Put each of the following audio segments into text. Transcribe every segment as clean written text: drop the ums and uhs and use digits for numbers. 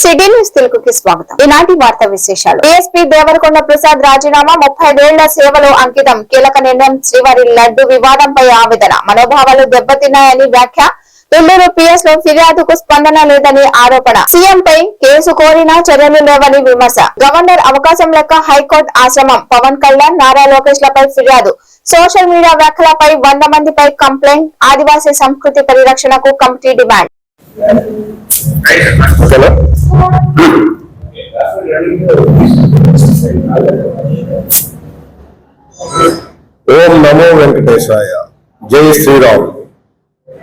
City news తెలుగుకి స్వాగతం. ఈనాటి వార్తా విశేషాలు. డీఎస్పీ దేవరకొండ ప్రసాద్ రాజీనామా 35 ఏళ్ల సేవలో అంకితం. కీలక నిర్ణయం. శ్రీవారి లడ్డు వివాదంపై ఆవేదన. మనోభావాలు దెబ్బతిన్నాయని వ్యాఖ్య. నెల్లూరు పిఎస్ లో ఫిర్యాదుకు స్పందన లేదని ఆరోపణ. సీఎంపై కేసు కోరినా చర్యలు లేవని విమర్శ. గవర్నర్ అవకాశం లెక్క హైకోర్టు ఆశ్రమం. పవన్ కళ్యాణ్, నారా లోకేష్ లపై ఫిర్యాదు. సోషల్ మీడియా వ్యాఖ్యలపై 100 మందిపై కంప్లైంట్. ఆదివాసీ సంస్కృతి పరిరక్షణకు కమిటీ డిమాండ్. ఓం నమో వెంకటేశాయ. జై శ్రీరామ్.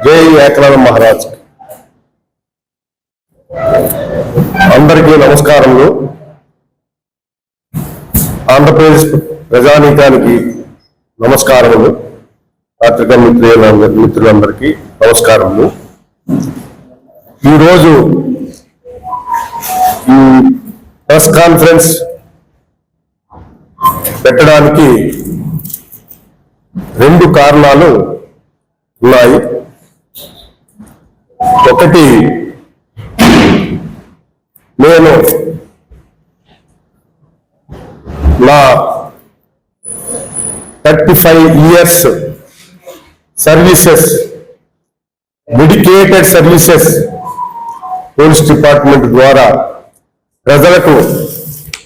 జై ఏకనాథ మహారాజ్. అందరికీ నమస్కారములు. ఆంధ్రప్రదేశ్ ప్రజానీకానికి నమస్కారములు. పత్రికా మిత్రులందరికీ నమస్కారములు. ఈరోజు ఈ ప్రెస్ కాన్ఫరెన్స్ పెట్టడానికి 2 కారణాలు ఉన్నాయి. ఒకటి, నేను నా 35 years services, dedicated services police department ద్వారా ప్రజలకు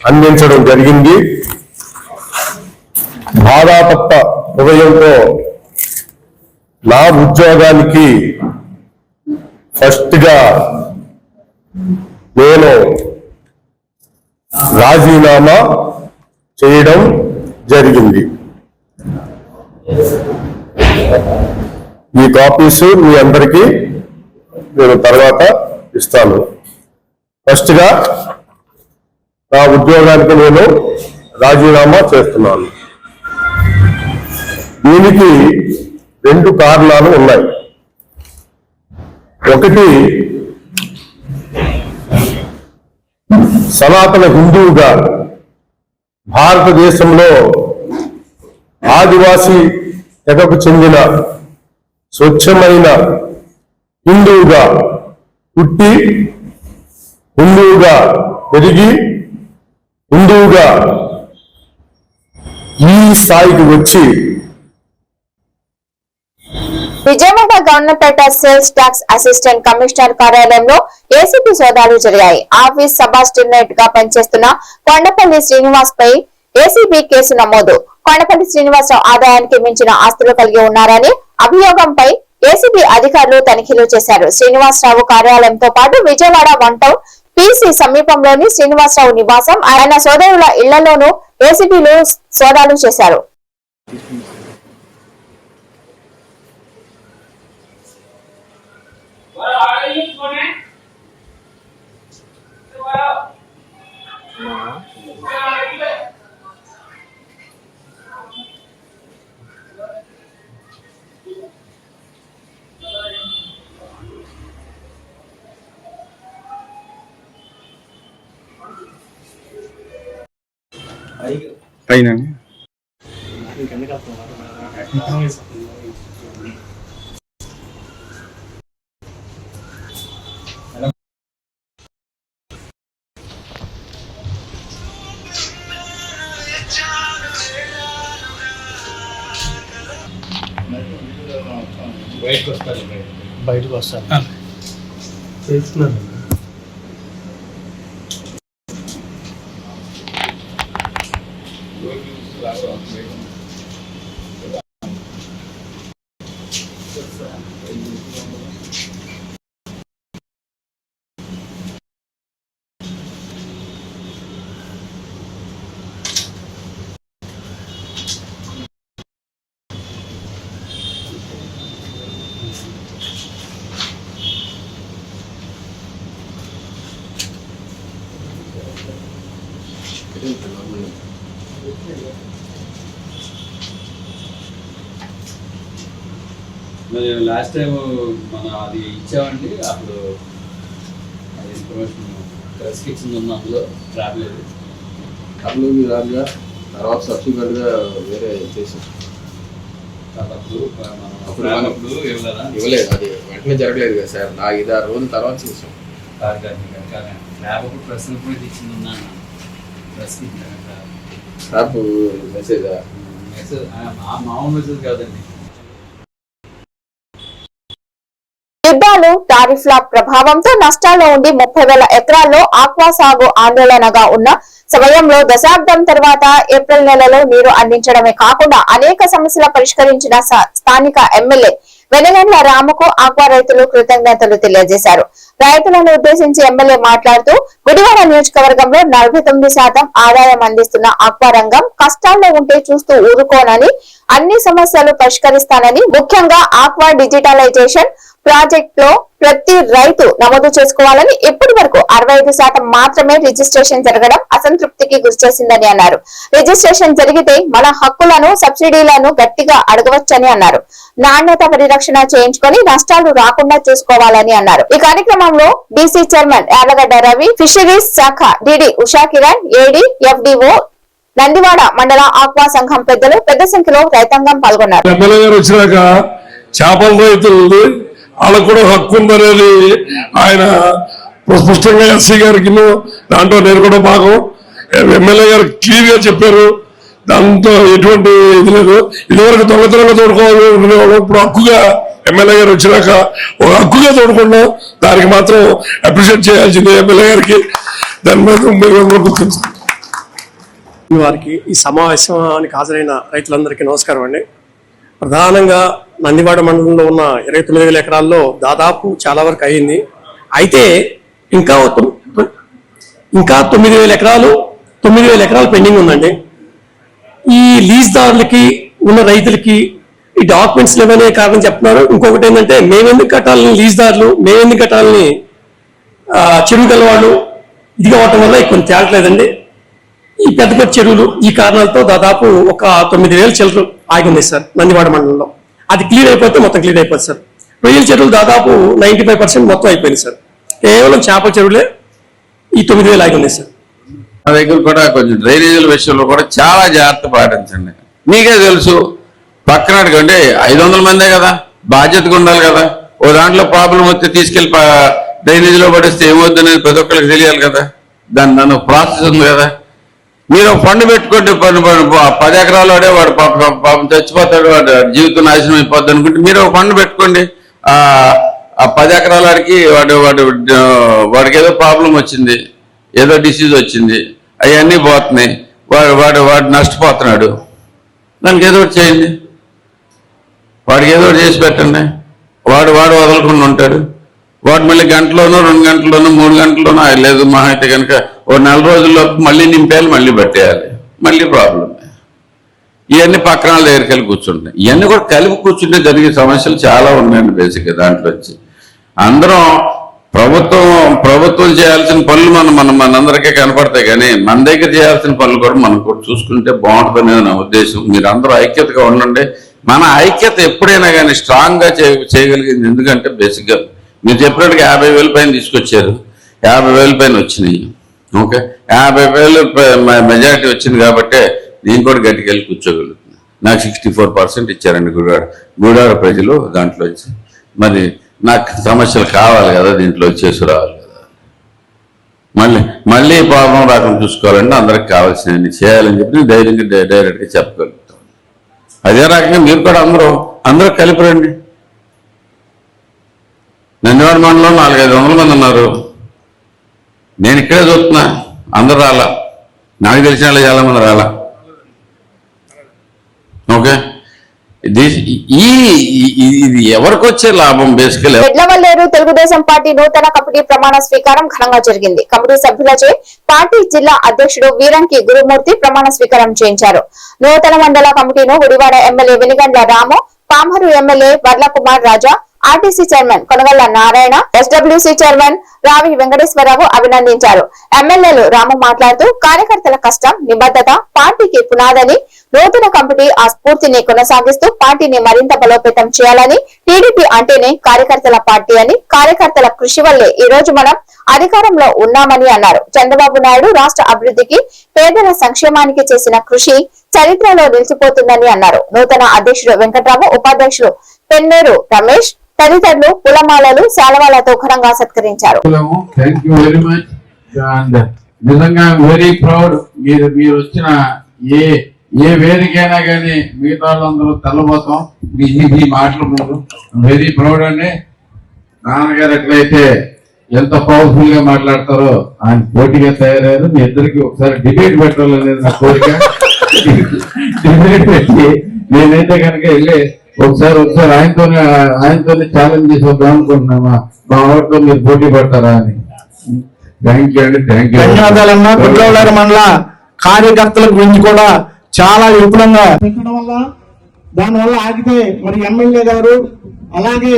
అందించడం జరిగింది. బాధాతప్త హృదయంతో నా ఉద్యోగానికి ఫస్ట్ గా నేను రాజీనామా చేయడం జరిగింది. ఈ కాపీస్ మీ అందరికీ నేను తర్వాత ఇస్తాను. ఫస్ట్ గా నా ఉద్యోగానికి నేను రాజీనామా చేస్తున్నాను. దీనికి 2 కారణాలు ఉన్నాయి. ఒకటి, సనాతన హిందువుగా భారతదేశంలో ఆదివాసీ తెగకు చెందిన స్వచ్ఛమైన హిందువుగా పుట్టి, హిందువుగా పెరిగి, హిందువుగా ఈ స్థాయికి వచ్చి Vijayawada Governorpet sales tax assistant commissioner కార్యాలయంలో ఏసీపీ సోదాలు జరిగాయి. ఆఫీస్ సబార్డినేట్ గా పనిచేస్తున్న కొండపల్లి శ్రీనివాస్ పై ఏసీబీ కేసు నమోదు. కొండపల్లి శ్రీనివాసరావు ఆదాయానికి మించిన ఆస్తులు కలిగి ఉన్నారని అభియోగంపై ఏసీబీ అధికారులు తనిఖీలు చేశారు. శ్రీనివాసరావు కార్యాలయంతో పాటు విజయవాడ 1 టౌన్ పీసీ సమీపంలోని శ్రీనివాసరావు నివాసం, ఆయన సోదరుల ఇళ్లలోనూ ఏసీబీలు సోదాలు చేశారు. పైన బయటకు వస్తాను చేస్తున్నాను. మరి లాస్ట్ టైం మన అది ఇచ్చామండి, అప్పుడు అది ఇన్ఫర్మేషన్ రెస్ట్రిక్షన్ ఉంది, అందులో రాలేదు. అప్పుడు రాగా తర్వాత సబ్సిక్వెంట్గా వేరే చేసాం. అప్పుడు ఇవ్వలేదు, అది వెంటనే జరగలేదు కదా సార్. 4-6 రోజుల తర్వాత చూసాం. ల్యాబ్ ఒక ప్రశ్న కూడా ఇచ్చింది ఉన్నాను ప్రెస్కి యాప్ మెసేజా? మెసేజ్ మామూలు మెసేజ్ కాదండి. యుద్ధాలు టారిఫ్ల ప్రభావంతో నష్టాల్లో ఉండి 30,000 ఎకరాల్లో ఆక్వా సాగు ఆందోళనగా ఉన్న సమయంలో దశాబ్దం తర్వాత ఏప్రిల్ నెలలో నీరు అందించడమే కాకుండా అనేక సమస్యల పరిష్కరించిన స్థానిక ఎమ్మెల్యే వెనగండ్ల రాముకు ఆక్వా రైతులు కృతజ్ఞతలు తెలియజేశారు. రైతులను ఉద్దేశించి ఎమ్మెల్యే మాట్లాడుతూ గుడివాడ నియోజకవర్గంలో 49% ఆదాయం అందిస్తున్న ఆక్వా రంగం కష్టాల్లో ఉంటే చూస్తూ ఊరుకోనని, అన్ని సమస్యలు పరిష్కరిస్తానని, ముఖ్యంగా ఆక్వా డిజిటలైజేషన్ ప్రాజెక్ట్ లో ప్రతి రైతు నమోదు చేసుకోవాలని, ఇప్పటి వరకు 65% మాత్రమే రిజిస్ట్రేషన్ జరగడం అసంతృప్తికి గురిచేసిందని అన్నారు. రిజిస్ట్రేషన్ జరిగితే మన హక్కులను, సబ్సిడీలను గట్టిగా అడగవచ్చని అన్నారు. నాణ్యత పరిరక్షణ చేయించుకొని నష్టాలు రాకుండా చూసుకోవాలని అన్నారు. ఈ కార్యక్రమంలో DC chairman Yalagadda Ravi, fisheries శాఖ డిడి ఉషా కిరణ్, ఏడీ, ఎఫ్డిఓ, నందివాడ మండల ఆక్వా సంఘం పెద్దలు పెద్ద సంఖ్యలో రైతాంగం పాల్గొన్నారు. చేపల రైతులు వాళ్ళకు కూడా హక్కు ఉందనేది ఆయన స్పష్టంగా ఎస్సీ గారికి దాంట్లో నేను కూడా భాగం ఎమ్మెల్యే గారు క్లియర్ గా చెప్పారు. దాంతో ఎటువంటి ఇది లేదు. ఇదివరకు దొంగతనంగా తోడుకోవాలి, ఇప్పుడు హక్కుగా ఎమ్మెల్యే గారు వచ్చినాక ఒక హక్కుగా తోడుకున్నాం. దానికి మాత్రం అప్రిషియేట్ చేయాల్సింది ఎమ్మెల్యే గారికి. దాని మీద వారికి ఈ సమావేశానికి హాజరైన రైతులందరికీ నమస్కారం అండి. ప్రధానంగా నందివాడ మండలంలో ఉన్న 29,000 ఎకరాల్లో దాదాపు చాలా వరకు అయింది. అయితే ఇంకా 9,000 ఎకరాలు పెండింగ్ ఉందండి. ఈ లీజ్దారులకి ఉన్న రైతులకి ఈ డాక్యుమెంట్స్ లేవనే కారణం చెప్తున్నారు. ఇంకొకటి ఏంటంటే మేమెందుకు కట్టాలని లీజ్దారులు, మేమెందుకు కట్టాలని చెరువు గల వాళ్ళు ఇది అవటం వల్ల కొంచెం తేలట్లేదండి. ఈ పెద్ద పెద్ద చెరువులు ఈ కారణాలతో దాదాపు ఒక 9,000 చిల్లర ఆగింది సార్ నందివాడ మండలంలో. అది క్లియర్ అయిపోతే మొత్తం క్లియర్ అయిపోతుంది సార్. రొయ్యల చెరువులు దాదాపు 95% మొత్తం అయిపోయింది సార్. కేవలం చేపల చెరువులే ఈ 9,000 ఆగింది సార్. మా దగ్గర కూడా కొంచెం డ్రైనేజీల విషయంలో కూడా చాలా జాగ్రత్త పాటించండి. మీకే తెలుసు, పక్కన అంటే 500 మందే కదా, బాధ్యతగా ఉండాలి కదా. ఓ దాంట్లో ప్రాబ్లం వస్తే తీసుకెళ్లి డ్రైనేజీలో పడిస్తే ఏమవుతుందనేది ప్రతి ఒక్కరికి తెలియాలి కదా. దాని ప్రాసెస్ ఉంది కదా. మీరు ఫండ్ పెట్టుకుంటే 10 ఎకరాలు వాడే వాడు పాపం చచ్చిపోతాడు, వాడు జీవితం నాశనం అయిపోద్ది అనుకుంటే మీరు ఒక ఫండ్ పెట్టుకోండి. ఆ 10 ఎకరాల వాడికి వాడికి ఏదో ప్రాబ్లం వచ్చింది, ఏదో డిసీజ్ వచ్చింది, అవన్నీ పోతున్నాయి, వాడు నష్టపోతున్నాడు. దానికి ఏదో ఒకటి చేయండి, వాడికి ఏదో ఒకటి చేసి పెట్టండి. వాడు వదలకుండా ఉంటాడు. వాడు మళ్ళీ గంటలోనో 2 గంటల్లోనో 3 గంటల్లోనో లేదు మహా అయితే కనుక ఓ 4 రోజుల్లో మళ్ళీ నింపేయాలి, మళ్ళీ పట్టేయాలి, మళ్ళీ ప్రాబ్లం. ఇవన్నీ పక్కన దగ్గరికి వెళ్ళి కూర్చుంటాయి. ఇవన్నీ కూడా కలిపి కూర్చుంటే జరిగే సమస్యలు చాలా ఉన్నాయండి. బేసిక్గా దాంట్లో వచ్చి అందరం ప్రభుత్వం చేయాల్సిన పనులు మనందరికీ కనపడతాయి, కానీ మన దగ్గర చేయాల్సిన పనులు కూడా మనం కూడా చూసుకుంటే బాగుంటుందనేది నా ఉద్దేశం. మీరు అందరూ ఐక్యతగా ఉండండి. మన ఐక్యత ఎప్పుడైనా కానీ స్ట్రాంగ్గా చేయగలిగింది. ఎందుకంటే బేసిక్గా మీరు చెప్పినట్టుగా 50,000 పైన తీసుకొచ్చారు, 50,000 పైన వచ్చినాయి. ఓకే, 50,000 మెజారిటీ వచ్చింది కాబట్టి నేను కూడా గట్టికెళ్ళి కూర్చోగలుగుతున్నాను. నాకు 64% ఇచ్చారండి గుడివాడ ప్రజలు. దాంట్లో వచ్చి మరి నాకు సమస్యలు కావాలి కదా, దీంట్లో వచ్చేసి రావాలి కదా. మళ్ళీ ప్రాబ్లం రాకుండా చూసుకోవాలంటే అందరికి కావాల్సినవి చేయాలని చెప్పి ధైర్యంగా డైరెక్ట్గా చెప్పగలుగుతాం. అదే రకంగా మీరు కూడా అందరూ కలిపి రండి. నందివాడ మండలంలో 400-500 మంది ఉన్నారు. నేను ఇక్కడే చూస్తున్నా, అందరు రాలా. నాకు తెలిసిన వాళ్ళు చాలా మంది రాలా. ఓకే, ఇది ఎవరికి వచ్చే లాభం? బేసికల్ ఎడ్లవల్లేరు తెలుగుదేశం పార్టీ నూతన కమిటీ ప్రమాణ స్వీకారం ఘనంగా జరిగింది. కమిటీ సభ్యులచే పార్టీ జిల్లా అధ్యక్షుడు వీరంకి గురుమూర్తి ప్రమాణ స్వీకారం చేయించారు. నూతన మండల కమిటీను Gudivada MLA Venigandla Ramu, Pamarru MLA Varlakumar Raja, RTC chairman Konakalla Narayana, SWC chairman Ravi Venkateswararao అభినందించారు. ఎమ్మెల్యేలు రాము మాట్లాడుతూ కార్యకర్తల కష్టం, నిబద్ధత పార్టీకి పునాదని, నూతన కమిటీ ఆ స్ఫూర్తిని కొనసాగిస్తూ పార్టీని మరింత బలోపేతం చేయాలని, టీడీపీ అంటేనే కార్యకర్తల పార్టీ అని, కార్యకర్తల కృషి వల్లే ఈ రోజు మనం అధికారంలో ఉన్నామని అన్నారు. చంద్రబాబు నాయుడు రాష్ట్ర అభివృద్ధికి, పేదల సంక్షేమానికి చేసిన కృషి చరిత్రలో నిలిచిపోతుందని అన్నారు. నూతన అధ్యక్షుడు వెంకట్రావు, ఉపాధ్యక్షుడు పెన్నేరు రమేష్ తదితరులు పూలమాలలు శాలువాలతో ఘనంగా సత్కరించారు. Thank you very much. And నిజంగా వెరీ ప్రౌడ్. మీరు వచ్చిన ఏ వేదికైనా కానీ మిగతా వాళ్ళందరూ తెల్లబోతాం మీ మాటలు. వెరీ ప్రౌడ్ అండి. నాన్నగారు ఎట్లయితే ఎంత పవర్ఫుల్ గా మాట్లాడతారో ఆయన పోటీగా తయారయ్యారు. మీ ఇద్దరికి ఒకసారి డిబేట్ పెట్టాలనేది నా కోరిక. డిబేట్ పెట్టి నేనైతే కనుక వెళ్ళి ఒకసారి ఆయనతోనే ఛాలెంజ్ చేసి వద్దాం అనుకుంటున్నామా, మా వాటితో మీరు పోటీ పడతారా అని. థ్యాంక్ యూ అండి. Thank you. ధన్యవాదాలన్నా. గుడ్లవల్లారి మండల కార్యకర్తల గురించి కూడా చాలా విపులంగా పెట్టడం వల్ల దానివల్ల ఆగితే మరి ఎమ్మెల్యే గారు అలాగే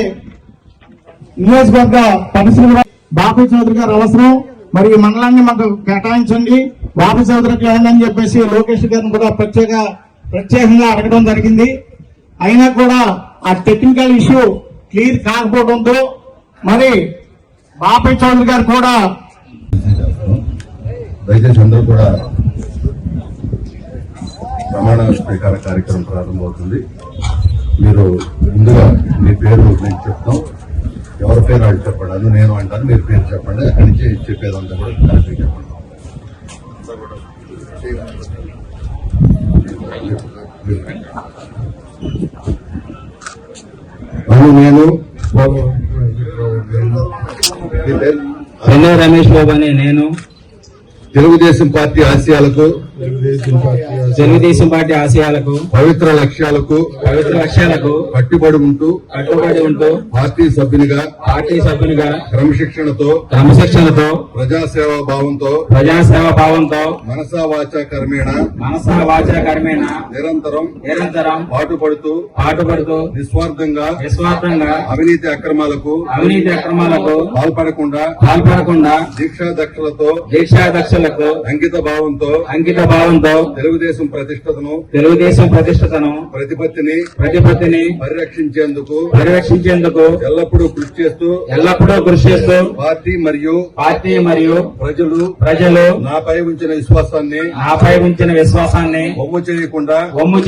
నియోజకవర్గ పరిశ్రమ బాబు చౌదరి గారు అవసరం. మరి ఈ మండలాన్ని మాకు కేటాయించండి బాబు చౌదరికి ఏందని చెప్పేసి లోకేష్ గారిని కూడా ప్రత్యేకంగా అడగడం జరిగింది. అయినా కూడా ఆ టెక్నికల్ ఇష్యూ క్లియర్ కాకపోవడంతో మరి బాబు చౌదరి గారు కూడా దయచేసి అందరూ కూడా ప్రమాణ స్వీకార కార్యక్రమం ప్రారంభమవుతుంది. మీరు ముందుగా మీ పేరు నేను చెప్తాం, ఎవరి పేరు వాళ్ళు చెప్పండి. నేను అంటాను, మీరు పేరు చెప్పండి. అక్కడి నుంచి చెప్పేదంతా కూడా కరెక్ట్గా చెప్పండి. నేను రమేష్ బాబు అనే నేను తెలుగుదేశం పార్టీ ఆశయాలకు పవిత్ర లక్ష్యాలకు కట్టుబడి ఉంటూ పార్టీ సభ్యునిగా క్రమశిక్షణతో ప్రజాసేవా భావంతో మనసా వాచా కర్మేణ నిరంతరం పాటుపడుతూ నిస్వార్థంగా అవినీతి అక్రమాలకు పాల్పడకుండా దీక్షాదక్షలతో అంకిత భావంతో తెలుగుదేశం ప్రతిష్టతను ప్రతిపత్తిని పరిరక్షించేందుకు ఎల్లప్పుడూ కృషి చేస్తూ పార్టీ మరియు ప్రజలు నాపై ఉంచిన విశ్వాసాన్ని వమ్ము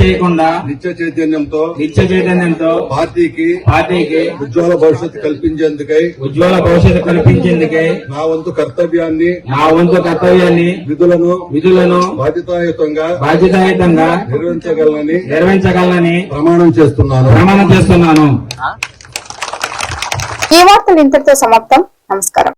చేయకుండా నిత్య చైతన్యంతో పార్టీకి ఉజ్వల భవిష్యత్తు కల్పించేందుకై నా వంతు కర్తవ్యాన్ని విధులను బాధ్యతాయుతంగా నిర్వహించగలనని ప్రమాణం చేస్తున్నాను. ఈ వార్తలు ఇంతటితో సమాప్తం. నమస్కారం.